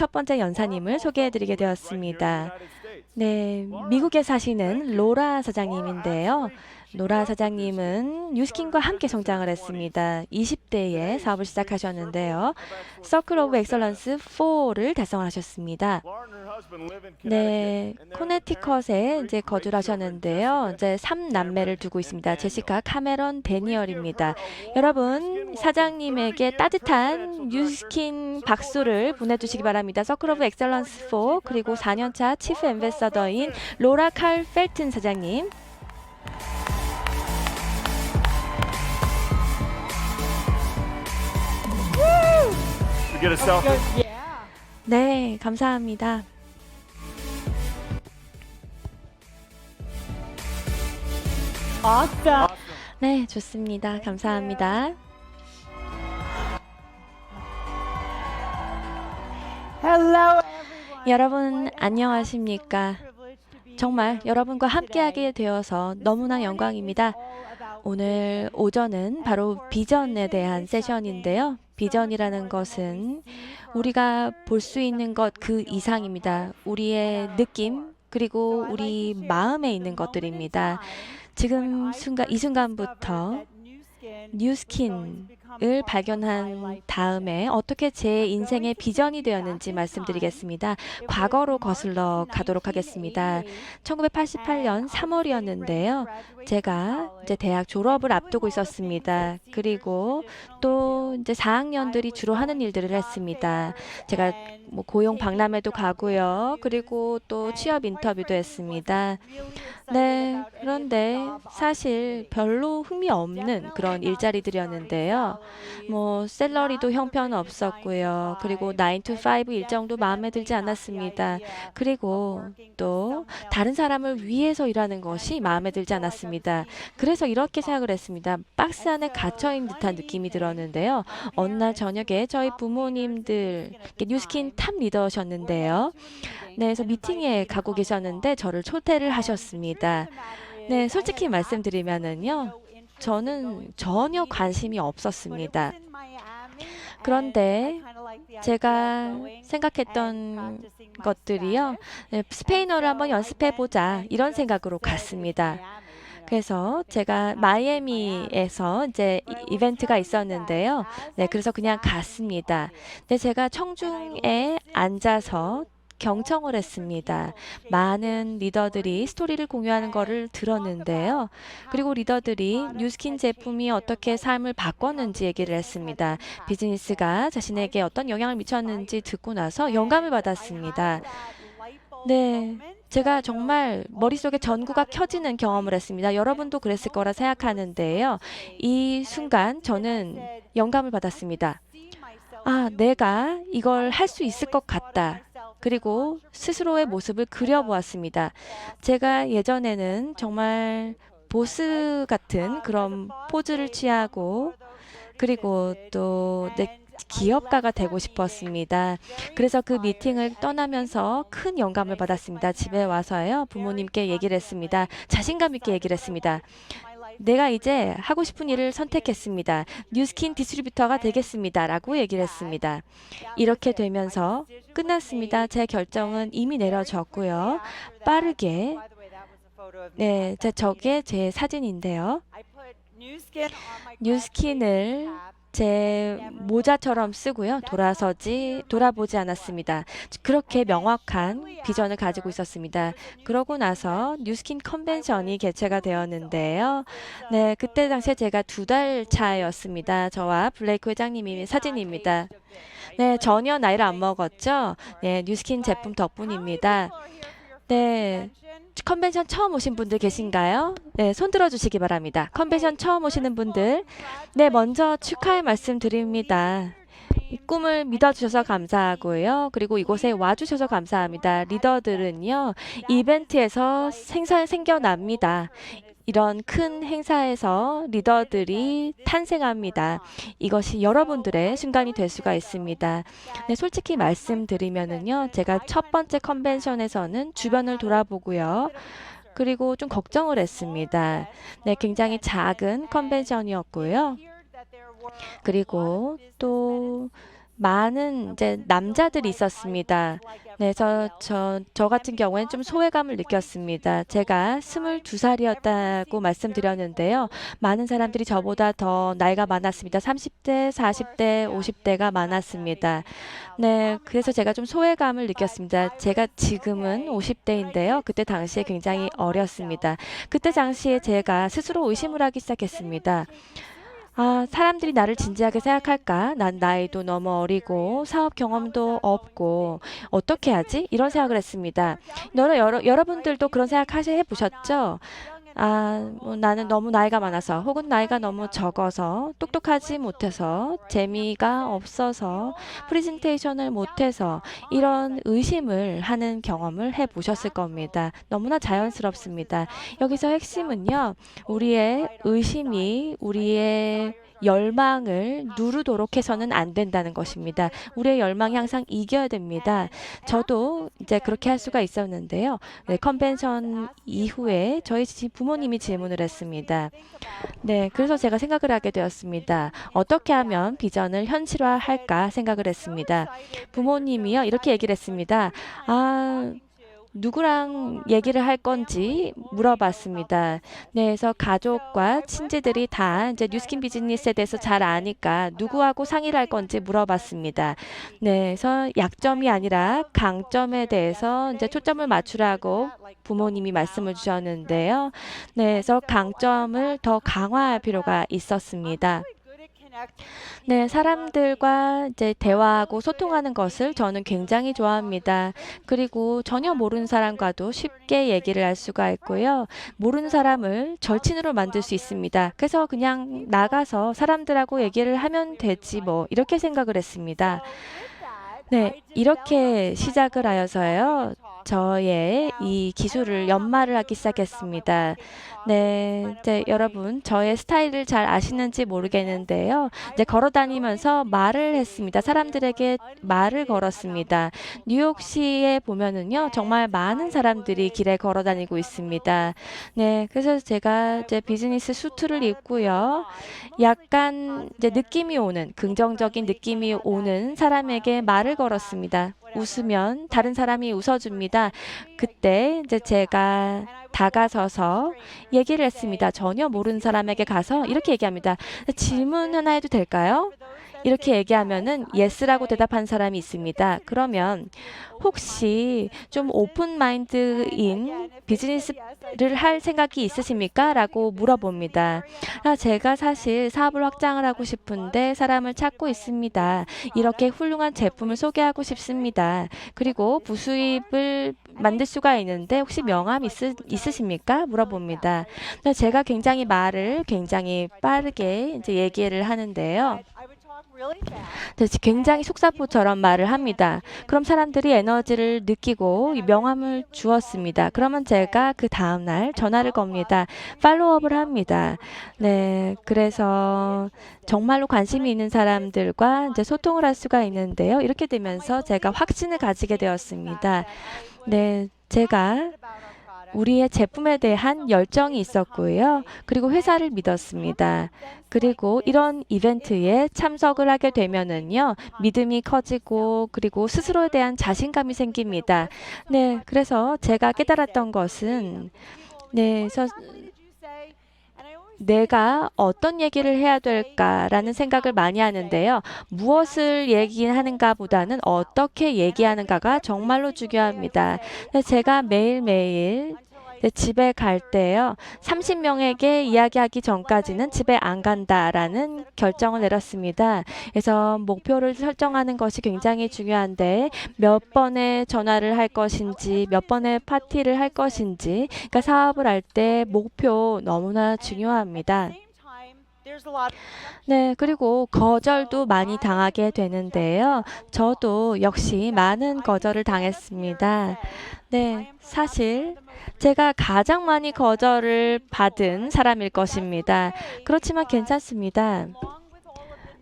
첫 번째 연사님을 소개해드리게 되었습니다. 네, 미국에 사시는 로라 사장님인데요. 로라 사장님은 뉴스킨과 함께 성장을 했습니다. 20대에 사업을 시작하셨는데요. 서클 오브 엑설런스 4를 달성을 하셨습니다. 네, 코네티컷에 이제 거주를 하셨는데요. 이제 3남매를 두고 있습니다. 제시카, 카메론, 데니얼입니다. 여러분, 사장님에게 따뜻한 뉴스킨 박수를 보내주시기 바랍니다. 서클 오브 엑셀런스 4 그리고 4년차 치프 엠베서더인 로라 칼 펠튼 사장님. Get a selfie. 네, 감사합니다. Awesome. 네, 좋습니다. 감사합니다. Hello, everyone. 여러분, 안녕하십니까? 정말 여러분과 함께하게 되어서 너무나 영광입니다. 오늘 오전은 바로 비전에 대한 세션인데요. 비전이라는 것은 우리가 볼 수 있는 것 그 이상입니다. 우리의 느낌, 그리고 우리 마음에 있는 것들입니다. 지금 이 순간부터 뉴스킨을 발견한 다음에 어떻게 제 인생의 비전이 되었는지 말씀드리겠습니다. 과거로 거슬러 가도록 하겠습니다. 1988년 3월이었는데요. 제가 이제 대학 졸업을 앞두고 있었습니다. 그리고 또 이제 4학년들이 주로 하는 일들을 했습니다. 제가 뭐 고용 박람회도 가고요. 그리고 또 취업 인터뷰도 했습니다. 네, 그런데 사실 별로 흥미 없는 그런 일자리들이었는데요. 뭐 샐러리도 형편없었고요. 그리고 9 to 5 일정도 마음에 들지 않았습니다. 그리고 또 다른 사람을 위해서 일하는 것이 마음에 들지 않았습니다. 그래서 이렇게 생각을 했습니다. 박스 안에 갇혀있는 듯한 느낌이 들었는데요. 어느 날 저녁에 저희 부모님들 뉴스킨 탑 리더셨는데요. 네, 그래서 미팅에 가고 계셨는데 저를 초대를 하셨습니다. 네, 솔직히 말씀드리면은요, 저는 전혀 관심이 없었습니다. 그런데 제가 생각했던 것들이요, 네, 스페인어를 한번 연습해보자 이런 생각으로 갔습니다. 그래서 제가 마이애미에서 이제 이벤트가 있었는데요. 네, 그래서 그냥 갔습니다. 근데 제가 청중에 앉아서 경청을 했습니다. 많은 리더들이 스토리를 공유하는 것을 들었는데요. 그리고 리더들이 뉴스킨 제품이 어떻게 삶을 바꿨는지 얘기를 했습니다. 비즈니스가 자신에게 어떤 영향을 미쳤는지 듣고 나서 영감을 받았습니다. 네, 제가 정말 머릿속에 전구가 켜지는 경험을 했습니다. 여러분도 그랬을 거라 생각하는데요. 이 순간 저는 영감을 받았습니다. 아, 내가 이걸 할 수 있을 것 같다. 그리고 스스로의 모습을 그려보았습니다. 제가 예전에는 정말 보스 같은 그런 포즈를 취하고 그리고 또 내 기업가가 되고 싶었습니다. 그래서 그 미팅을 떠나면서 큰 영감을 받았습니다. 집에 와서요, 부모님께 얘기를 했습니다. 자신감 있게 얘기를 했습니다. 내가 이제 하고 싶은 일을 선택했습니다. 뉴스킨 디스트리뷰터가 되겠습니다. 라고 얘기를 했습니다. 이렇게 되면서 끝났습니다. 제 결정은 이미 내려졌고요. 빠르게, 네, 저게 제 사진인데요. 뉴스킨을 제 모자처럼 쓰고요. 돌아보지 않았습니다. 그렇게 명확한 비전을 가지고 있었습니다. 그러고 나서 뉴스킨 컨벤션이 개최가 되었는데요. 네, 그때 당시에 제가 2달 차였습니다. 저와 블레이크 회장님이 사진입니다. 네, 전혀 나이를 안 먹었죠. 네, 뉴스킨 제품 덕분입니다. 네, 컨벤션 처음 오신 분들 계신가요? 네, 손 들어주시기 바랍니다. 컨벤션 처음 오시는 분들. 네, 먼저 축하의 말씀 드립니다. 이 꿈을 믿어주셔서 감사하고요. 그리고 이곳에 와주셔서 감사합니다. 리더들은요, 이벤트에서 생겨납니다. 이런 큰 행사에서 리더들이 탄생합니다. 이것이 여러분들의 순간이 될 수가 있습니다. 네, 솔직히 말씀드리면은요, 제가 첫 번째 컨벤션에서는 주변을 돌아보고요. 그리고 좀 걱정을 했습니다. 네, 굉장히 작은 컨벤션이었고요. 그리고 또 많은 이제 남자들이 있었습니다. 네, 그래서 저 같은 경우에는 좀 소외감을 느꼈습니다. 제가 22살이었다고 말씀드렸는데요. 많은 사람들이 저보다 더 나이가 많았습니다. 30대, 40대, 50대가 많았습니다. 네, 그래서 제가 좀 소외감을 느꼈습니다. 제가 지금은 50대인데요. 그때 당시에 굉장히 어렸습니다. 그때 당시에 제가 스스로 의심을 하기 시작했습니다. 아, 사람들이 나를 진지하게 생각할까? 난 나이도 너무 어리고 사업 경험도 없고 어떻게 하지? 이런 생각을 했습니다. 여러분들도 그런 생각 해보셨죠? 아, 뭐 나는 너무 나이가 많아서 혹은 나이가 너무 적어서 똑똑하지 못해서 재미가 없어서 프레젠테이션을 못해서 이런 의심을 하는 경험을 해보셨을 겁니다. 너무나 자연스럽습니다. 여기서 핵심은요, 우리의 의심이 우리의 열망을 누르도록 해서는 안 된다는 것입니다. 우리의 열망이 항상 이겨야 됩니다. 저도 이제 그렇게 할 수가 있었는데요. 네, 컨벤션 이후에 저희 부모님이 질문을 했습니다. 네, 그래서 제가 생각을 하게 되었습니다. 어떻게 하면 비전을 현실화할까 생각을 했습니다. 부모님이요, 이렇게 얘기를 했습니다. 아, 누구랑 얘기를 할 건지 물어봤습니다. 네, 그래서 가족과 친지들이 다 이제 뉴스킨 비즈니스에 대해서 잘 아니까 누구하고 상의를 할 건지 물어봤습니다. 네, 그래서 약점이 아니라 강점에 대해서 이제 초점을 맞추라고 부모님이 말씀을 주셨는데요. 네, 그래서 강점을 더 강화할 필요가 있었습니다. 네, 사람들과 이제 대화하고 소통하는 것을 저는 굉장히 좋아합니다. 그리고 전혀 모르는 사람과도 쉽게 얘기를 할 수가 있고요. 모르는 사람을 절친으로 만들 수 있습니다. 그래서 그냥 나가서 사람들하고 얘기를 하면 되지 뭐 이렇게 생각을 했습니다. 네, 이렇게 시작을 하여서요. 저의 이 기술을 연마를 하기 시작했습니다. 네, 이제 여러분 저의 스타일을 잘 아시는지 모르겠는데요. 이제 걸어 다니면서 말을 했습니다. 사람들에게 말을 걸었습니다. 뉴욕시에 보면은요, 정말 많은 사람들이 길에 걸어 다니고 있습니다. 네, 그래서 제가 이제 비즈니스 수트를 입고요. 약간 이제 느낌이 오는, 긍정적인 느낌이 오는 사람에게 말을 걸었습니다. 웃으면 다른 사람이 웃어줍니다. 그때 이제 제가 다가서서 얘기를 했습니다. 전혀 모르는 사람에게 가서 이렇게 얘기합니다. 질문 하나 해도 될까요? 이렇게 얘기하면은 예스라고 대답한 사람이 있습니다. 그러면 혹시 좀 오픈 마인드인 비즈니스를 할 생각이 있으십니까? 라고 물어봅니다. 제가 사실 사업을 확장을 하고 싶은데 사람을 찾고 있습니다. 이렇게 훌륭한 제품을 소개하고 싶습니다. 그리고 부수입을 만들 수가 있는데 혹시 명함 있으십니까? 물어봅니다. 제가 굉장히 말을 굉장히 빠르게 이제 얘기를 하는데요. 굉장히 속사포처럼 말을 합니다. 그럼 사람들이 에너지를 느끼고 이 명함을 주었습니다. 그러면 제가 그 다음날 전화를 겁니다. 팔로우업을 합니다. 네, 그래서 정말로 관심이 있는 사람들과 이제 소통을 할 수가 있는데요. 이렇게 되면서 제가 확신을 가지게 되었습니다. 네, 제가 우리의 제품에 대한 열정이 있었고요. 그리고 회사를 믿었습니다. 그리고 이런 이벤트에 참석을 하게 되면은요, 믿음이 커지고 그리고 스스로에 대한 자신감이 생깁니다. 네, 그래서 제가 깨달았던 것은 네, 내가 어떤 얘기를 해야 될까라는 생각을 많이 하는데요. 무엇을 얘기하는가 보다는 어떻게 얘기하는가가 정말로 중요합니다. 제가 매일매일 집에 갈 때요. 30명에게 이야기하기 전까지는 집에 안 간다라는 결정을 내렸습니다. 그래서 목표를 설정하는 것이 굉장히 중요한데 몇 번의 전화를 할 것인지 몇 번의 파티를 할 것인지 그러니까 사업을 할 때 목표 너무나 중요합니다. 네, 그리고 거절도 많이 당하게 되는데요. 저도 역시 많은 거절을 당했습니다. 네, 사실 제가 가장 많이 거절을 받은 사람일 것입니다. 그렇지만 괜찮습니다.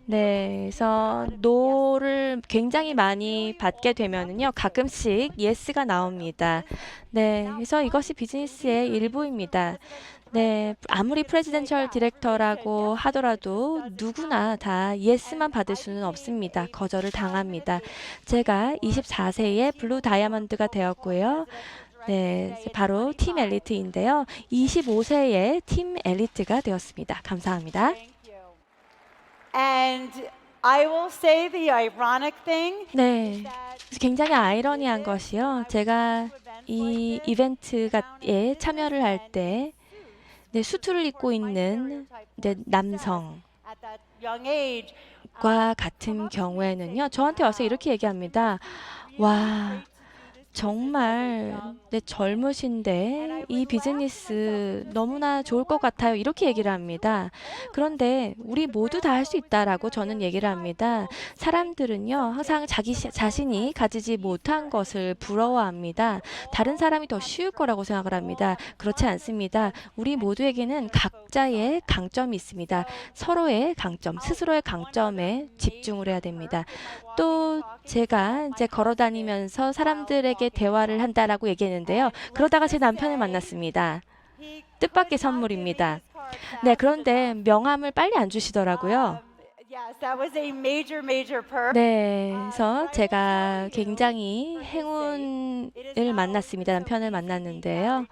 네, 그래서 no를 굉장히 많이 받게 되면은요, 가끔씩 yes가 나옵니다. 네, 그래서 이것이 비즈니스의 일부입니다. 네, 아무리 프레지덴셜 디렉터라고 하더라도 누구나 다 yes만 받을 수는 없습니다. 거절을 당합니다. 제가 24세에 블루 다이아몬드가 되었고요. 네, 바로 팀 엘리트인데요. 25세에 팀 엘리트가 되었습니다. 감사합니다. And I will say the ironic thing 네, 굉장히 아이러니한 것이요. 제가 이 이벤트에 참여를 할 때 네, 수트를 입고 있는 네, 남성과 at that young age. 같은 경우에는요. 저한테 와서 이렇게 얘기합니다. 와, 정말 네, 젊으신데 이 비즈니스 너무나 좋을 것 같아요. 이렇게 얘기를 합니다. 그런데 우리 모두 다 할 수 있다라고 저는 얘기를 합니다. 사람들은요, 항상 자기 자신이 가지지 못한 것을 부러워합니다. 다른 사람이 더 쉬울 거라고 생각을 합니다. 그렇지 않습니다. 우리 모두에게는 각자의 강점이 있습니다. 서로의 강점, 스스로의 강점에 집중을 해야 됩니다. 또 제가 이제 걸어 다니면서 사람들에게 대화를 한다라고 얘기했는데요. 그러다가 제 남편을 만났습니다. 뜻밖의 선물입니다. 네, 그런데 명함을 빨리 안 주시더라고요. Yes, that was a major perk. 네, 그래서 제가 굉장히 행운을 만났습니다. 남편을 만났는데요.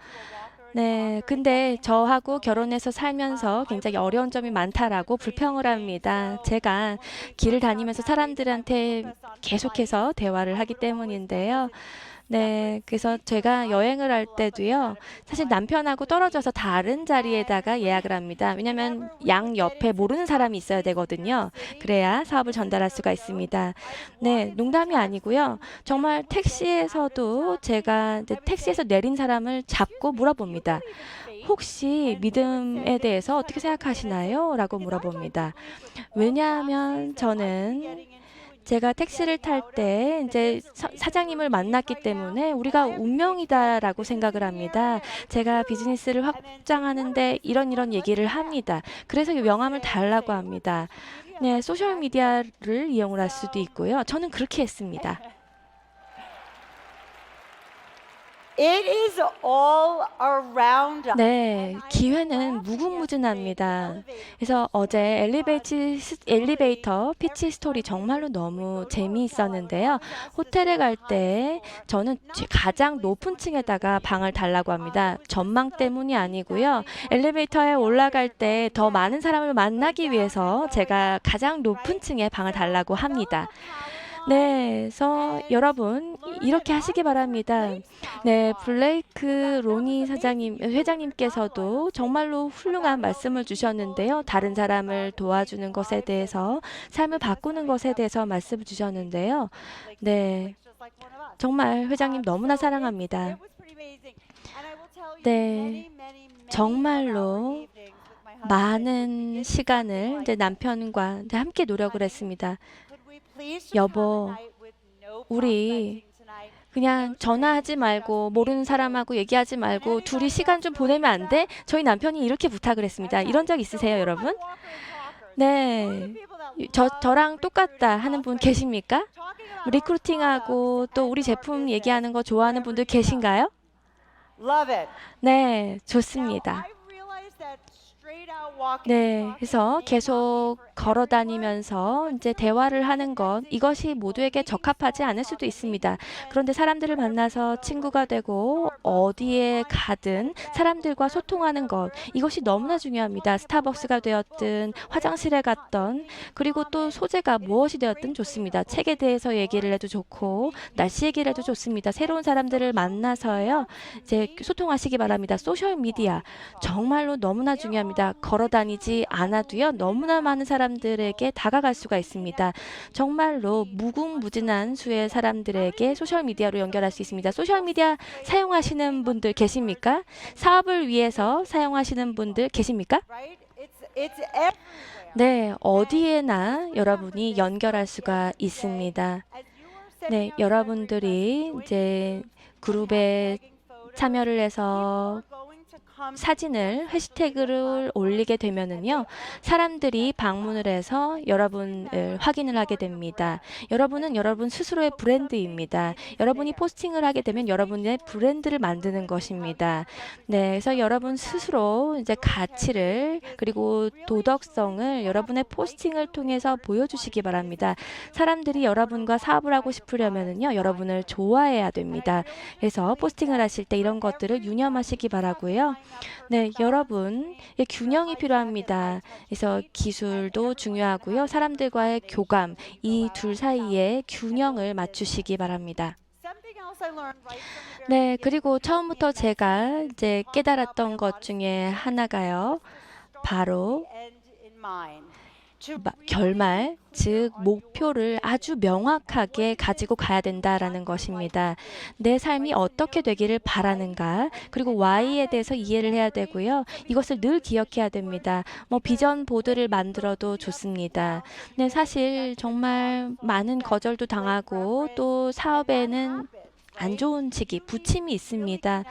네, 근데 저하고 결혼해서 살면서 굉장히 어려운 점이 많다라고 불평을 합니다. 제가 길을 다니면서 사람들한테 계속해서 대화를 하기 때문인데요. 네, 그래서 제가 여행을 할 때도요, 사실 남편하고 떨어져서 다른 자리에다가 예약을 합니다. 왜냐면 양 옆에 모르는 사람이 있어야 되거든요. 그래야 사업을 전달할 수가 있습니다. 네, 농담이 아니고요. 정말 택시에서도 제가 이제 택시에서 내린 사람을 잡고 물어봅니다. 혹시 믿음에 대해서 어떻게 생각하시나요? 라고 물어봅니다. 왜냐하면 저는 제가 택시를 탈 때 이제 사장님을 만났기 때문에 우리가 운명이다라고 생각을 합니다. 제가 비즈니스를 확장하는데 이런 얘기를 합니다. 그래서 이 명함을 달라고 합니다. 네, 소셜 미디어를 이용을 할 수도 있고요. 저는 그렇게 했습니다. It is all around us. 네, 기회는 무궁무진합니다. 그래서 어제 엘리베이터 피치 스토리 정말로 너무 재미있었는데요. 호텔에 갈 때 저는 가장 높은 층에다가 방을 달라고 합니다. 전망 때문이 아니고요. 엘리베이터에 올라갈 때 더 많은 사람을 만나기 위해서 제가 가장 높은 층에 방을 달라고 합니다. 네, 그래서 여러분 이렇게 하시기 바랍니다. 네, 블레이크 로니 회장님께서도 정말로 훌륭한 말씀을 주셨는데요. 다른 사람을 도와주는 것에 대해서, 삶을 바꾸는 것에 대해서 말씀을 주셨는데요. 네, 정말 회장님 너무나 사랑합니다. 네, 정말로 많은 시간을 이제 남편과 이제 함께 노력을 했습니다. 여보, 우리 그냥 전화하지 말고 모르는 사람하고 얘기하지 말고 둘이 시간 좀 보내면 안 돼? 저희 남편이 이렇게 부탁을 했습니다. 이런 적 있으세요, 여러분? 네, 저랑 똑같다 하는 분 계십니까? 리크루팅하고 또 우리 제품 얘기하는 거 좋아하는 분들 계신가요? Love it. 네, 좋습니다. 네, 그래서 계속 걸어 다니면서 이제 대화를 하는 것, 이것이 모두에게 적합하지 않을 수도 있습니다. 그런데 사람들을 만나서 친구가 되고 어디에 가든 사람들과 소통하는 것, 이것이 너무나 중요합니다. 스타벅스가 되었든 화장실에 갔던, 그리고 또 소재가 무엇이 되었든 좋습니다. 책에 대해서 얘기를 해도 좋고 날씨 얘기를 해도 좋습니다. 새로운 사람들을 만나서요, 이제 소통하시기 바랍니다. 소셜 미디어 정말로 너무나 중요합니다. 걸어 다니지 않아도요, 너무나 많은 사람들에게 다가갈 수가 있습니다. 정말로 무궁무진한 수의 사람들에게 소셜 미디어로 연결할 수 있습니다. 소셜 미디어 사용하시는 분들 계십니까? 사업을 위해서 사용하시는 분들 계십니까? 네, 어디에나 여러분이 연결할 수가 있습니다. 네, 여러분들이 이제 그룹에 참여를 해서 사진을 해시태그를 올리게 되면은요, 사람들이 방문을 해서 여러분을 확인을 하게 됩니다. 여러분은 여러분 스스로의 브랜드입니다. 여러분이 포스팅을 하게 되면 여러분의 브랜드를 만드는 것입니다. 네, 그래서 여러분 스스로 이제 가치를 그리고 도덕성을 여러분의 포스팅을 통해서 보여주시기 바랍니다. 사람들이 여러분과 사업을 하고 싶으려면은요, 여러분을 좋아해야 됩니다. 그래서 포스팅을 하실 때 이런 것들을 유념하시기 바라고요. 네, 여러분, 균형이 필요합니다. 그래서 기술도 중요하고요. 사람들과의 교감, 이 둘 사이에 균형을 맞추시기 바랍니다. 네, 그리고 처음부터 제가 이제 깨달았던 것 중에 하나가요. 바로 결말, 즉 목표를 아주 명확하게 가지고 가야 된다라는 것입니다. 내 삶이 어떻게 되기를 바라는가, 그리고 Y에 대해서 이해를 해야 되고요. 이것을 늘 기억해야 됩니다. 비전 보드를 만들어도 좋습니다. 네, 사실 정말 많은 거절도 당하고 또 사업에는 안 좋은 시기, 부침이 있습니다.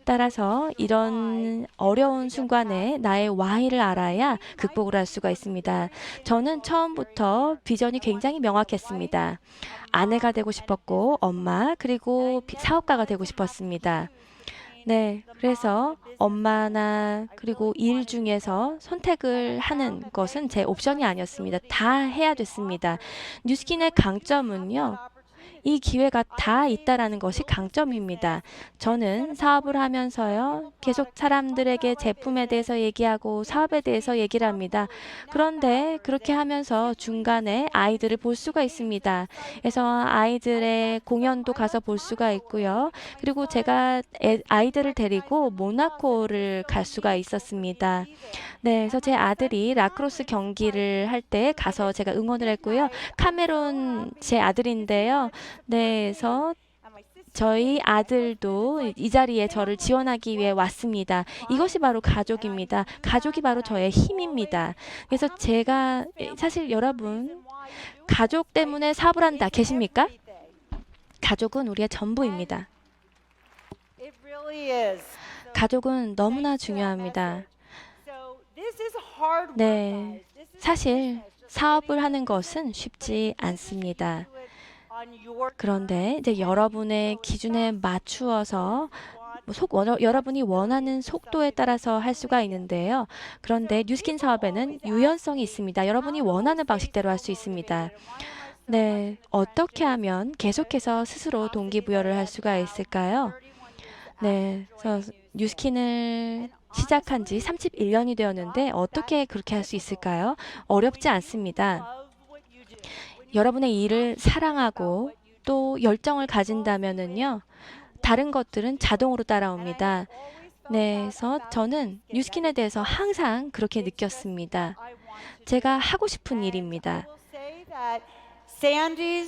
따라서 이런 어려운 순간에 나의 Y를 알아야 극복을 할 수가 있습니다. 저는 처음부터 비전이 굉장히 명확했습니다. 아내가 되고 싶었고, 엄마, 그리고 사업가가 되고 싶었습니다. 네, 그래서 엄마나 그리고 일 중에서 선택을 하는 것은 제 옵션이 아니었습니다. 다 해야 됐습니다. 뉴스킨의 강점은요, 이 기회가 다 있다라는 것이 강점입니다. 저는 사업을 하면서요, 계속 사람들에게 제품에 대해서 얘기하고 사업에 대해서 얘기를 합니다. 그런데 그렇게 하면서 중간에 아이들을 볼 수가 있습니다. 그래서 아이들의 공연도 가서 볼 수가 있고요. 그리고 제가 아이들을 데리고 모나코를 갈 수가 있었습니다. 네, 그래서 제 아들이 라크로스 경기를 할 때 가서 제가 응원을 했고요. 카메론 제 아들인데요. 네, 그래서 저희 아들도 이 자리에 저를 지원하기 위해 왔습니다. 이것이 바로 가족입니다. 가족이 바로 저의 힘입니다. 그래서 제가 사실 여러분, 가족 때문에 사업을 한다 계십니까? 가족은 우리의 전부입니다. 가족은 너무나 중요합니다. 네, 사실 사업을 하는 것은 쉽지 않습니다. 그런데 이제 여러분의 기준에 맞추어서 여러분이 원하는 속도에 따라서 할 수가 있는데요. 그런데 뉴스킨 사업에는 유연성이 있습니다. 여러분이 원하는 방식대로 할 수 있습니다. 네, 어떻게 하면 계속해서 스스로 동기부여를 할 수가 있을까요? 네, 그래서 뉴스킨을 시작한 지 31년이 되었는데 어떻게 그렇게 할 수 있을까요? 어렵지 않습니다. 여러분의 일을 사랑하고 또 열정을 가진다면은요, 다른 것들은 자동으로 따라옵니다. 네, 그래서 저는 뉴스킨에 대해서 항상 그렇게 느꼈습니다. 제가 하고 싶은 일입니다.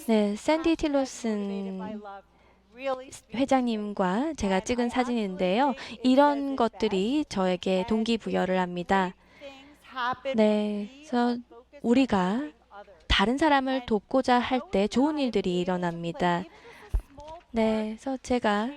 네, 샌디 틸로슨 회장님과 제가 찍은 사진인데요. 이런 것들이 저에게 동기부여를 합니다. 네, 그래서 우리가 다른 사람을 돕고자 할 때 좋은 일들이 일어납니다. 네, 그래서 제가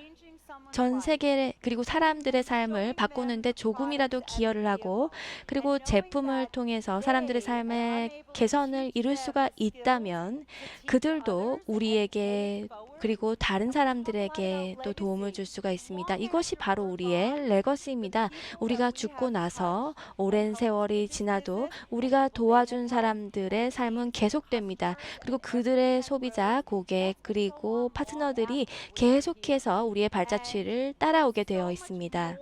전 세계 그리고 사람들의 삶을 바꾸는데 조금이라도 기여를 하고 그리고 제품을 통해서 사람들의 삶의 개선을 이룰 수가 있다면 그들도 우리에게 그리고 다른 사람들에게 또 도움을 줄 수가 있습니다. 이것이 바로 우리의 레거시입니다. 우리가 죽고 나서 오랜 세월이 지나도 우리가 도와준 사람들의 삶은 계속됩니다. 그리고 그들의 소비자, 고객, 그리고 파트너들이 계속해서 우리의 발자취를 따라오게 되어 있습니다.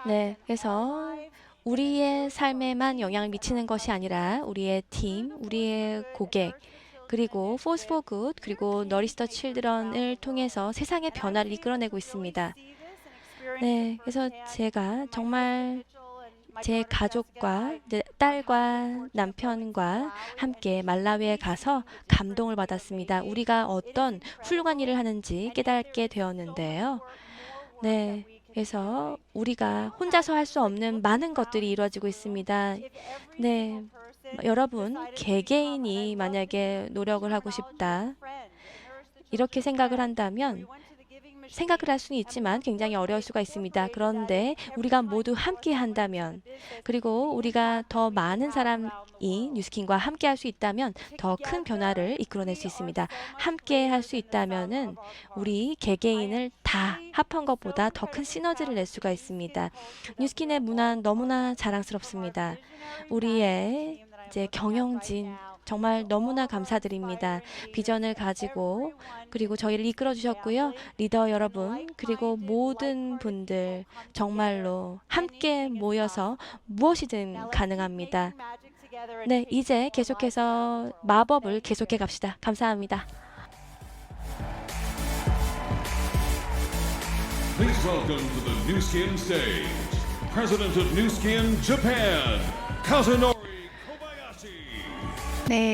네, 그래서 우리의 삶에만 영향을 미치는 것이 아니라 우리의 팀, 우리의 고객, 그리고 Force for Good, 그리고 Nourish the Children을 통해서 세상의 변화를 이끌어내고 있습니다. 네, 그래서 제가 정말 제 가족과 딸과 남편과 함께 말라위에 가서 감동을 받았습니다. 우리가 어떤 훌륭한 일을 하는지 깨닫게 되었는데요. 네, 그래서 우리가 혼자서 할 수 없는 많은 것들이 이루어지고 있습니다. 네, 여러분, 개개인이 만약에 노력을 하고 싶다, 이렇게 생각을 한다면 생각을 할 수는 있지만 굉장히 어려울 수가 있습니다. 그런데 우리가 모두 함께 한다면, 그리고 우리가 더 많은 사람이 뉴스킨과 함께 할 수 있다면 더 큰 변화를 이끌어낼 수 있습니다. 함께 할 수 있다면은 우리 개개인을 다 합한 것보다 더 큰 시너지를 낼 수가 있습니다. 뉴스킨의 문화는 너무나 자랑스럽습니다. 우리의 이제 경영진 정말 너무나 감사드립니다. 비전을 가지고 그리고 저희를 이끌어 주셨고요. 리더 여러분 그리고 모든 분들 정말로 함께 모여서 무엇이든 가능합니다. 네, 이제 계속해서 마법을 계속해 갑시다. 감사합니다. Please welcome to the Nu Skin stage, President of Nu Skin Japan, Kazunori Kobayashi. 네,